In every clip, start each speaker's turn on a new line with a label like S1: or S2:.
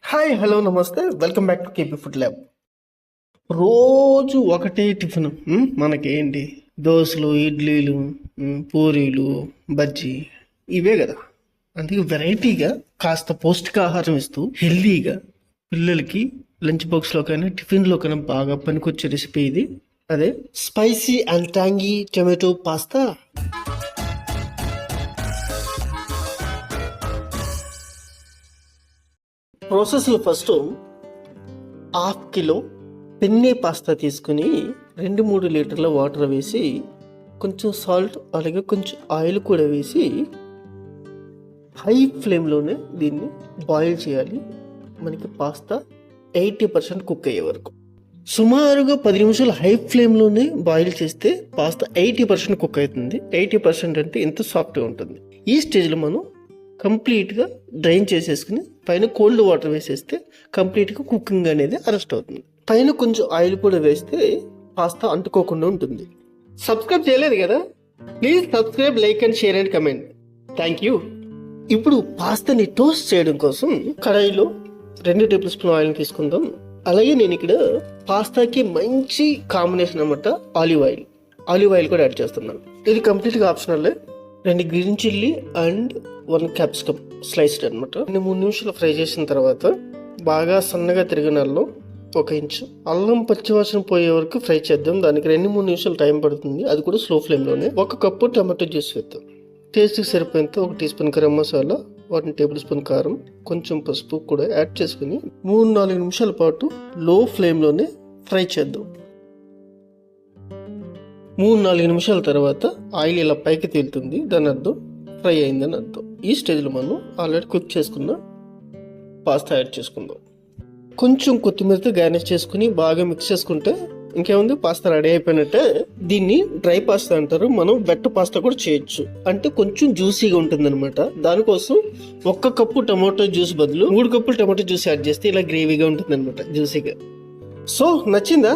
S1: Hi hello నమస్తే welcome back to KB food lab. రోజు ఒకటే టిఫిన్ మనకేంటి దోశలు, ఇడ్లీలు, పూరీలు, బజ్జీ ఇవే కదా. అందుకే వెరైటీగా కాస్త పౌష్టికాహారం ఇస్తూ హెల్దీగా పిల్లలకి లంచ్ బాక్స్లోకైనా టిఫిన్లోకైనా బాగా పనికొచ్చే రెసిపీ ఇది. అదే spicy and tangy tomato pasta. ప్రాసెస్లో ఫస్ట్ 1/2 కిలో పెన్నీ పాస్తా తీసుకుని 2-3 లీటర్ల వాటర్ వేసి కొంచెం సాల్ట్ అలాగే కొంచెం ఆయిల్ కూడా వేసి హై ఫ్లేమ్లోనే దీన్ని బాయిల్ చేయాలి. మనకి పాస్తా 80% కుక్ అయ్యే వరకు సుమారుగా 10 నిమిషాలు హై ఫ్లేమ్లోనే బాయిల్ చేస్తే పాస్తా 80% కుక్ అవుతుంది. 80% అంటే ఎంత సాఫ్ట్గా ఉంటుంది. ఈ స్టేజ్లో మనం కంప్లీట్గా డ్రైన్ చేసేసుకుని పైన కోల్డ్ వాటర్ వేసేస్తే కంప్లీట్గా కుకింగ్ అనేది అరెస్ట్ అవుతుంది. పైన కొంచెం ఆయిల్ కూడా వేస్తే పాస్తా అంటుకోకుండా ఉంటుంది. సబ్స్క్రైబ్ చేయలేదు కదా, please subscribe, like and share and comment. Thank you. ఇప్పుడు పాస్తాని టోస్ట్ చేయడం కోసం కడాయిలో 2 టేబుల్ స్పూన్ ఆయిల్ తీసుకుందాం. అలాగే నేను ఇక్కడ పాస్తాకి మంచి కాంబినేషన్ అన్నమాట ఆలివ్ ఆయిల్ కూడా యాడ్ చేస్తున్నాను. ఇది కంప్లీట్గా optional. 2 green chilli and 1 capsicum sliced అనమాట. 3 నిమిషాలు ఫ్రై చేసిన తర్వాత బాగా సన్నగా తిరిగిన అల్లం 1 ఇంచు, అల్లం పచ్చివాసన పోయే వరకు ఫ్రై చేద్దాం. దానికి 2-3 నిమిషాలు టైం పడుతుంది, అది కూడా స్లో ఫ్లేమ్లోనే. 1 కప్పు టమాటో జ్యూస్ వేద్దాం. టేస్ట్కి సరిపోయేంత 1 teaspoon garam masala, 1 tablespoon కారం, కొంచెం పసుపు కూడా యాడ్ చేసుకుని 3-4 నిమిషాల పాటు లో ఫ్లేమ్లోనే ఫ్రై చేద్దాం. 3-4 నిమిషాల తర్వాత ఆయిల్ ఇలా పైకి తేలుతుంది, దాని అర్థం ఫ్రై అయిందని అర్థం. ఈ స్టేజ్లో మనం ఆల్రెడీ కుక్ చేసుకున్న పాస్తా యాడ్ చేసుకుందాం. కొంచెం కొత్తిమీరతో గార్నిష్ చేసుకుని బాగా మిక్స్ చేసుకుంటే ఇంకేముంది, పాస్తా రెడీ అయిపోయినట్టే. దీన్ని డ్రై పాస్తా అంటారు. మనం వెట్ పాస్తా కూడా చేయొచ్చు, అంటే కొంచెం జ్యూసీగా ఉంటుంది అనమాట. దానికోసం 1 కప్పు టమాటో జ్యూస్ బదులు 3 కప్పులు టమాటో జ్యూస్ యాడ్ చేస్తే ఇలా గ్రేవీగా ఉంటుంది అనమాట, జ్యూసీగా. సో నచ్చిందా?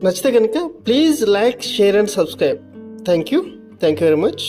S1: నచ్చితే కనుక please like, share and subscribe. Thank you very much.